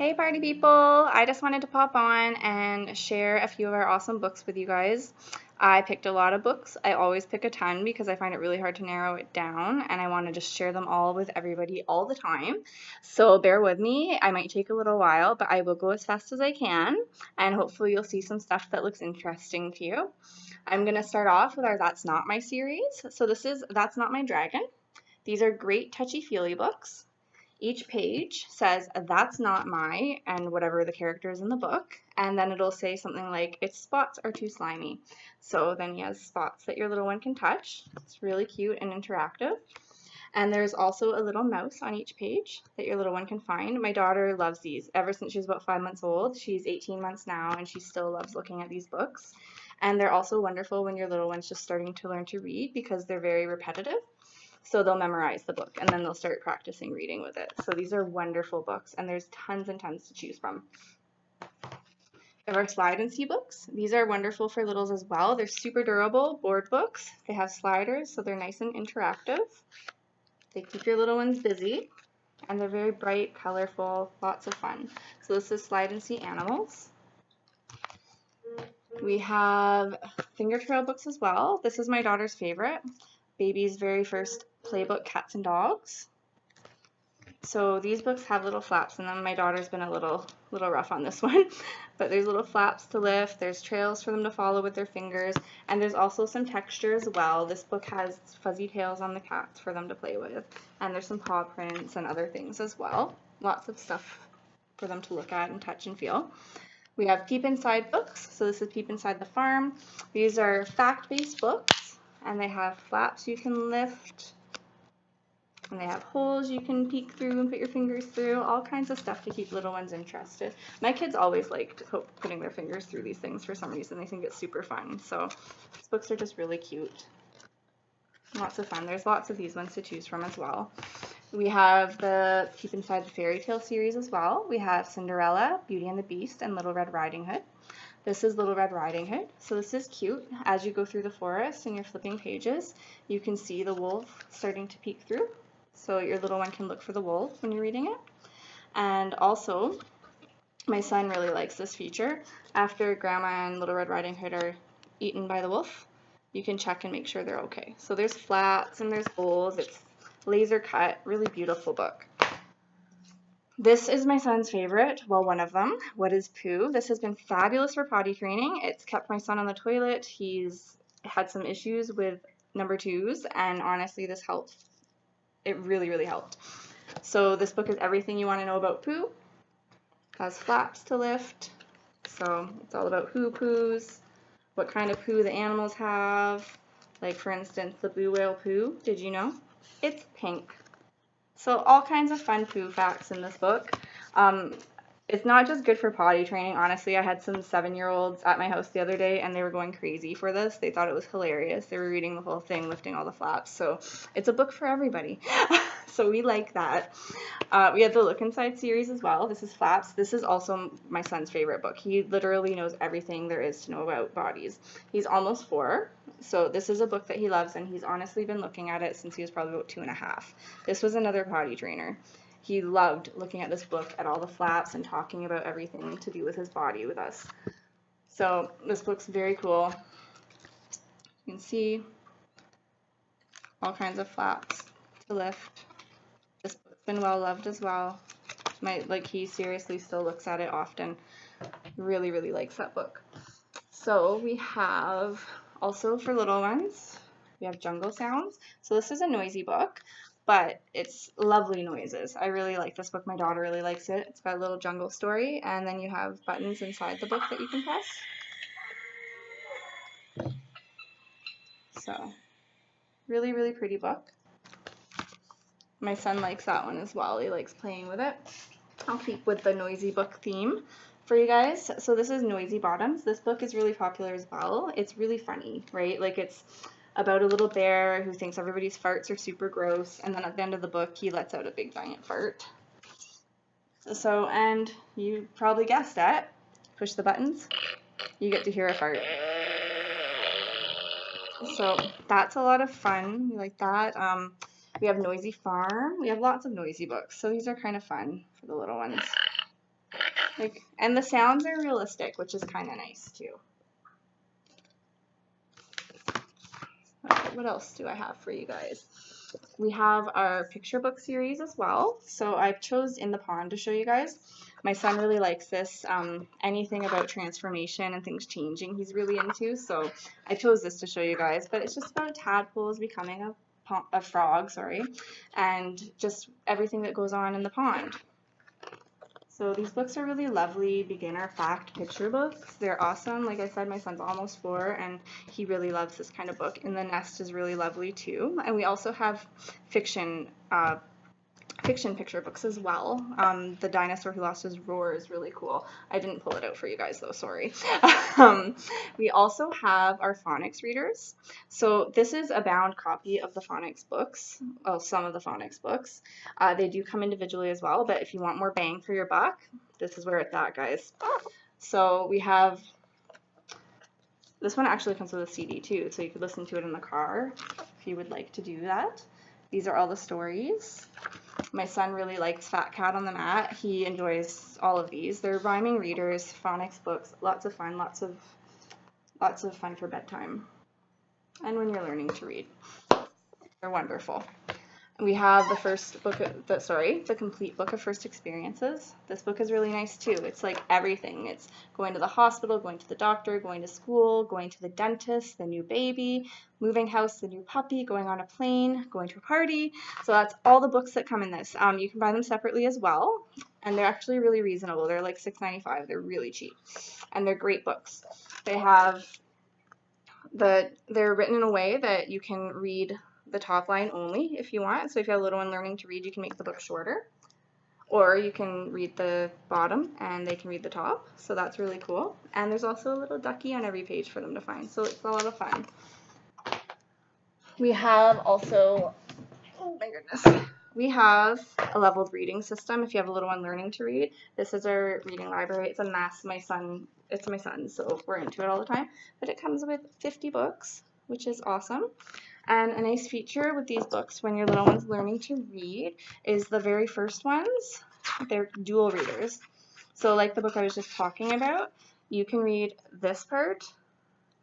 Hey party people! I just wanted to pop on and share a few of our awesome books with you guys. I picked a lot of books. I always pick a ton because I find it really hard to narrow it down and I want to just share them all with everybody all the time. So bear with me. I might take a little while, but I will go as fast as I can and hopefully you'll see some stuff that looks interesting to you. I'm going to start off with our That's Not My series. So this is That's Not My Dragon. These are great touchy-feely books. Each page says, "That's not my," and whatever the character is in the book, and then it'll say something like, "Its spots are too slimy." So then he has spots that your little one can touch. It's really cute and interactive. And there's also a little mouse on each page that your little one can find. My daughter loves these. Ever since she was about 5 months old, she's 18 months now, and she still loves looking at these books. And they're also wonderful when your little one's just starting to learn to read because they're very repetitive. So they'll memorize the book and then they'll start practicing reading with it. So these are wonderful books and there's tons and tons to choose from. We have our slide and see books. These are wonderful for littles as well. They're super durable board books. They have sliders, so they're nice and interactive. They keep your little ones busy and they're very bright, colorful, lots of fun. So this is Slide and See Animals. We have finger trail books as well. This is my daughter's favorite. Baby's very first playbook, Cats and Dogs. So these books have little flaps in them. My daughter's been a little rough on this one, but there's little flaps to lift, there's trails for them to follow with their fingers, and there's also some texture as well. This book has fuzzy tails on the cats for them to play with, and there's some paw prints and other things as well. Lots of stuff for them to look at and touch and feel. We have Peep Inside books. So this is Peep Inside the Farm. These are fact-based books, and they have flaps you can lift, and they have holes you can peek through and put your fingers through, all kinds of stuff to keep little ones interested. My kids always like putting their fingers through these things for some reason. They think it's super fun. So these books are just really cute. Lots of fun. There's lots of these ones to choose from as well. We have the Peep Inside the Fairy Tale series as well. We have Cinderella, Beauty and the Beast, and Little Red Riding Hood. This is Little Red Riding Hood. So this is cute. As you go through the forest and you're flipping pages, you can see the wolf starting to peek through. So your little one can look for the wolf when you're reading it. And also, my son really likes this feature. After Grandma and Little Red Riding Hood are eaten by the wolf, you can check and make sure they're okay. So there's flats and there's holes. It's laser cut, really beautiful book. This is my son's favorite, well, one of them. What is Pooh? This has been fabulous for potty training. It's kept my son on the toilet. He's had some issues with number twos, and honestly, this helped. It really, really helped. So this book is everything you want to know about Pooh. Has flaps to lift. So it's all about who poos, what kind of poo the animals have. Like for instance, the blue whale poo, did you know? It's pink. So all kinds of fun poo facts in this book. It's not just good for potty training. Honestly, I had some 7-year-olds at my house the other day and they were going crazy for this. They thought it was hilarious. They were reading the whole thing, lifting all the flaps. So it's a book for everybody. So we like that. We have the Look Inside series as well. This is Flaps. This is also my son's favorite book. He literally knows everything there is to know about bodies. He's almost 4, so this is a book that he loves, and he's honestly been looking at it since he was probably about 2.5. This was another potty trainer. He loved looking at this book, at all the flaps, and talking about everything to do with his body with us. So this book's very cool. You can see all kinds of flaps to lift. This book's been well loved as well. He seriously still looks at it often. Really, really likes that book. So we have also for little ones, we have Jungle Sounds. So this is a noisy book, but it's lovely noises. I really like this book. My daughter really likes it. It's got a little jungle story, and then you have buttons inside the book that you can press. So really, really pretty book. My son likes that one as well. He likes playing with it. I'll keep with the noisy book theme for you guys. So this is Noisy Bottoms. This book is really popular as well. It's really funny, right? Like it's about a little bear who thinks everybody's farts are super gross, and then at the end of the book he lets out a big giant fart. So, and you probably guessed it. Push the buttons, you get to hear a fart. So that's a lot of fun. We like that. We have Noisy Farm. We have lots of noisy books. So these are kind of fun for the little ones. Like, and the sounds are realistic, which is kind of nice too. Okay, what else do I have for you guys? We have our picture book series as well. So I've chose In the Pond to show you guys. My son really likes this. Anything about transformation and things changing he's really into. So I chose this to show you guys. But it's just about tadpoles becoming a frog, and just everything that goes on in the pond. So these books are really lovely beginner fact picture books. They're awesome. Like I said, my son's almost 4 and he really loves this kind of book. And The Nest is really lovely too. And we also have fiction picture books as well. The Dinosaur Who Lost His Roar is really cool. I didn't pull it out for you guys though, sorry. We also have our phonics readers. So this is a bound copy of the phonics books, well, some of the phonics books. They do come individually as well, but if you want more bang for your buck, this is where it's at, guys. So we have, this one actually comes with a CD too, so you could listen to it in the car if you would like to do that. These are all the stories. My son really likes Fat Cat on the Mat. He enjoys all of these. They're rhyming readers, phonics books, lots of fun, lots of fun for bedtime and when you're learning to read. They're wonderful. We have the first book, the complete book of first experiences. This book is really nice too. It's like everything. It's going to the hospital, going to the doctor, going to school, going to the dentist, the new baby, moving house, the new puppy, going on a plane, going to a party. So that's all the books that come in this. You can buy them separately as well, and they're actually really reasonable. They're like $6.95. They're really cheap, and they're great books. They have they're written in a way that you can read the top line only if you want. So if you have a little one learning to read, you can make the book shorter, or you can read the bottom and they can read the top. So that's really cool. And there's also a little ducky on every page for them to find. So it's a lot of fun. We have also, oh my goodness, we have a leveled reading system if you have a little one learning to read. This is our reading library. It's a mess. It's my son, so we're into it all the time. But it comes with 50 books, which is awesome. And a nice feature with these books when your little one's learning to read is the very first ones, they're dual readers. So like the book I was just talking about, you can read this part,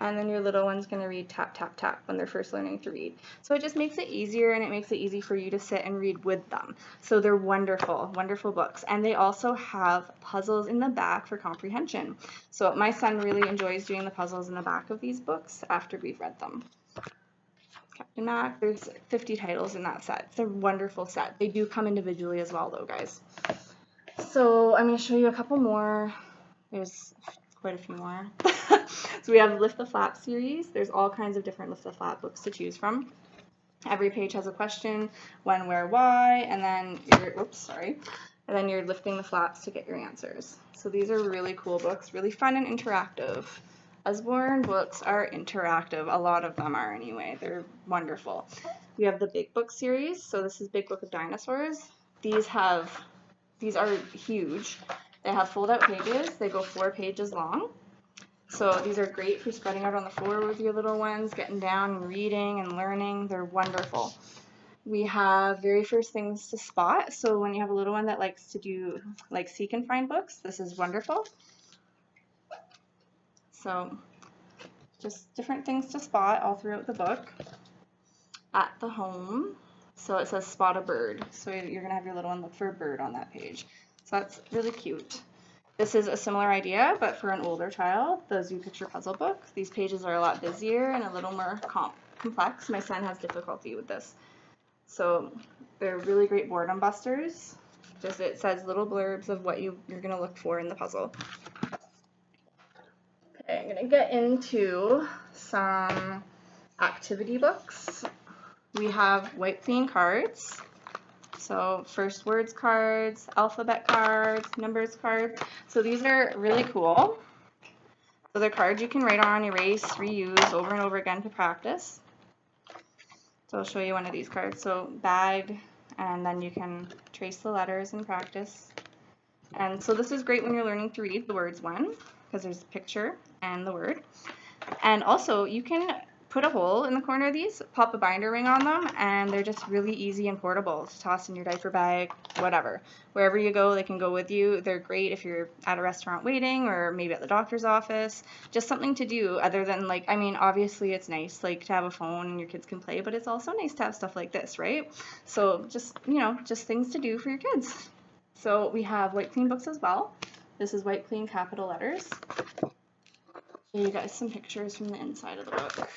and then your little one's going to read tap, tap, tap when they're first learning to read. So it just makes it easier, and it makes it easy for you to sit and read with them. So they're wonderful, wonderful books. And they also have puzzles in the back for comprehension. So my son really enjoys doing the puzzles in the back of these books after we've read them. Captain Mac, there's 50 titles in that set. It's a wonderful set. They do come individually as well though, guys. So I'm going to show you a couple more. There's quite a few more. So we have Lift the Flap series. There's all kinds of different Lift the Flap books to choose from. Every page has a question, when, where, why, and then you're lifting the flaps to get your answers. So these are really cool books, really fun and interactive. Usborne books are interactive. A lot of them are anyway. They're wonderful. We have the Big Book series. So this is Big Book of Dinosaurs. These are huge. They have fold-out pages. They go 4 pages long. So these are great for spreading out on the floor with your little ones, getting down and reading and learning. They're wonderful. We have Very First Things to Spot. So when you have a little one that likes to do like seek and find books, this is wonderful. So just different things to spot all throughout the book. At the Home, so it says spot a bird. So you're going to have your little one look for a bird on that page. So that's really cute. This is a similar idea, but for an older child, the Zoo Picture Puzzle book. These pages are a lot busier and a little more complex. My son has difficulty with this. So they're really great boredom busters. Just it says little blurbs of what you're going to look for in the puzzle. Okay, I'm going to get into some activity books. We have Wipe Clean cards. So first words cards, alphabet cards, numbers cards. So these are really cool. So they're cards you can write on, erase, reuse over and over again to practice. So I'll show you one of these cards. So bag, and then you can trace the letters and practice. And so this is great when you're learning to read the words one, because there's a picture and the word. And also you can put a hole in the corner of these, pop a binder ring on them, and they're just really easy and portable to toss in your diaper bag, whatever. Wherever you go, they can go with you. They're great if you're at a restaurant waiting or maybe at the doctor's office. Just something to do other than, like, I mean, obviously it's nice, like, to have a phone and your kids can play, but it's also nice to have stuff like this, right? So just, you know, just things to do for your kids. So we have Wipe Clean books as well. This is Wipe Clean capital letters. Show you guys some pictures from the inside of the book.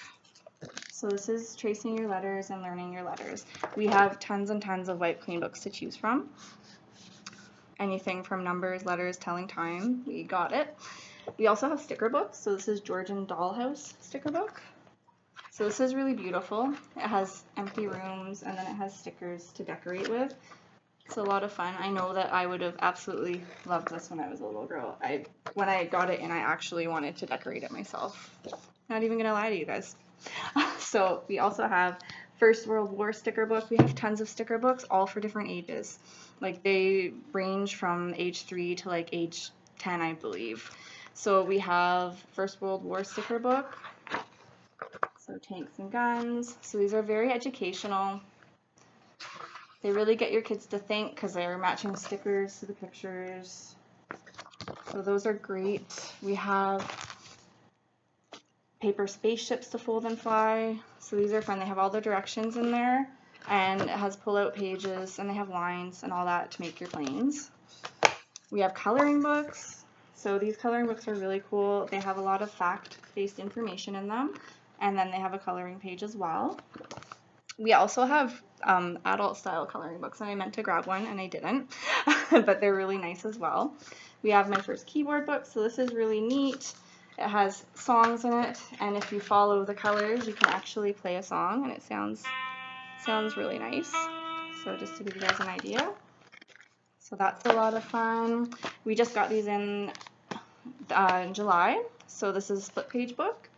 So this is tracing your letters and learning your letters. We have tons and tons of Wipe Clean books to choose from. Anything from numbers, letters, telling time, we got it. We also have sticker books. So this is Georgian Dollhouse sticker book. So this is really beautiful. It has empty rooms and then it has stickers to decorate with. It's a lot of fun. I know that I would have absolutely loved this when I was a little girl. When I got it in, I actually wanted to decorate it myself. Not even gonna lie to you guys. So we also have First World War sticker book. We have tons of sticker books, all for different ages. Like they range from age 3 to like age 10, I believe. So we have First World War sticker book. So tanks and guns. So these are very educational. They really get your kids to think because they're matching stickers to the pictures. So those are great. We have paper spaceships to fold and fly. So these are fun. They have all the directions in there and it has pull-out pages and they have lines and all that to make your planes. We have coloring books. So these coloring books are really cool. They have a lot of fact-based information in them and then they have a coloring page as well. We also have adult style coloring books and I meant to grab one and I didn't, but they're really nice as well. We have My First Keyboard book. So this is really neat. It has songs in it, and if you follow the colors, you can actually play a song, and it sounds really nice. So just to give you guys an idea. So that's a lot of fun. We just got these in July. So this is a split page book.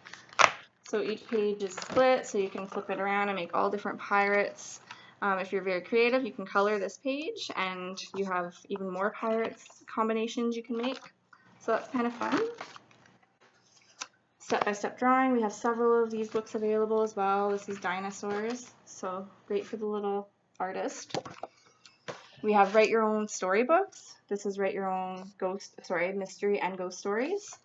So each page is split, so you can flip it around and make all different pirates. If you're very creative, you can color this page, and you have even more pirates combinations you can make. So that's kind of fun. Step-by-step drawing. We have several of these books available as well. This is Dinosaurs, so great for the little artist. We have Write Your Own Storybooks. This is Write Your Own Mystery and Ghost Stories.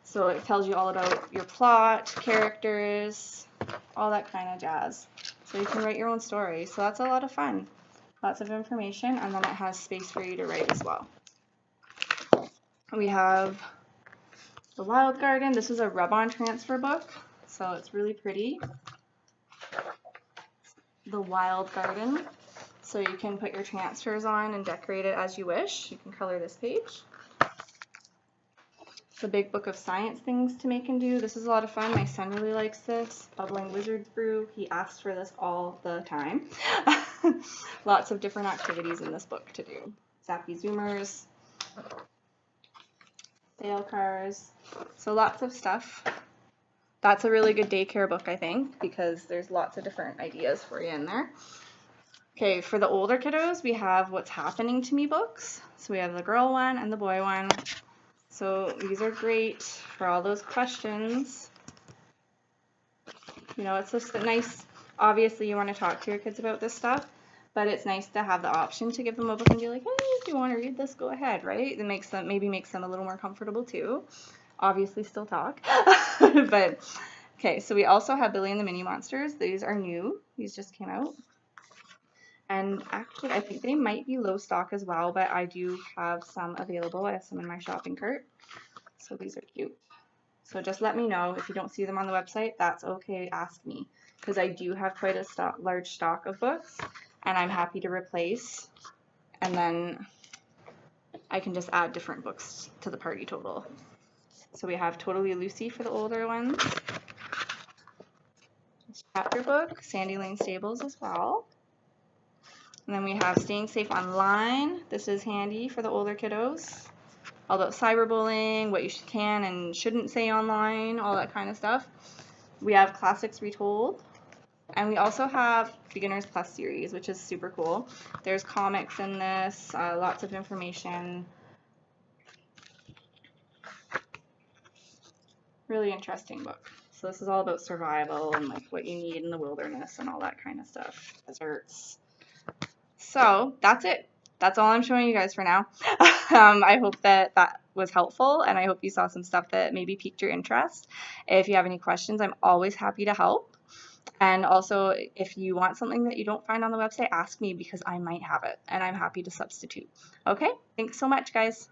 So it tells you all about your plot, characters, all that kind of jazz. So you can write your own story. So that's a lot of fun. Lots of information, and then it has space for you to write as well. We have The Wild Garden. This is a rub-on transfer book, so it's really pretty. The Wild Garden. So you can put your transfers on and decorate it as you wish. You can color this page. It's a big book of science things to make and do. This is a lot of fun. My son really likes this. Bubbling Wizard's Brew. He asks for this all the time. Lots of different activities in this book to do. Zappy Zoomers. Sail cars. So lots of stuff. That's a really good daycare book, I think, because there's lots of different ideas for you in there. Okay, for the older kiddos, we have What's Happening to Me books. So we have the girl one and the boy one. So these are great for all those questions. You know, it's just nice, obviously you want to talk to your kids about this stuff, but it's nice to have the option to give them a book and be like, hey, if you want to read this, go ahead, right? It makes them, maybe makes them a little more comfortable too. Obviously still talk, but okay, so we also have Billy and the Mini Monsters. These are new, these just came out. And actually, I think they might be low stock as well, but I do have some available. I have some in my shopping cart. So these are cute. So just let me know if you don't see them on the website. That's okay. Ask me, because I do have quite a large stock of books, and I'm happy to replace. And then I can just add different books to the party total. So we have Totally Lucy for the older ones. Chapter book, Sandy Lane Stables as well. And then we have Staying Safe Online. This is handy for the older kiddos. All about cyberbullying, what you can and shouldn't say online, all that kind of stuff. We have Classics Retold. And we also have Beginners Plus series, which is super cool. There's comics in this, lots of information. Really interesting book. So So this is all about survival and like what you need in the wilderness and all that kind of stuff. Deserts. So that's it. That's all I'm showing you guys for now. I hope that was helpful, and I hope you saw some stuff that maybe piqued your interest. If you have any questions, I'm always happy to help. And also, if you want something that you don't find on the website, ask me because I might have it, and I'm happy to substitute. Okay, thanks so much, guys.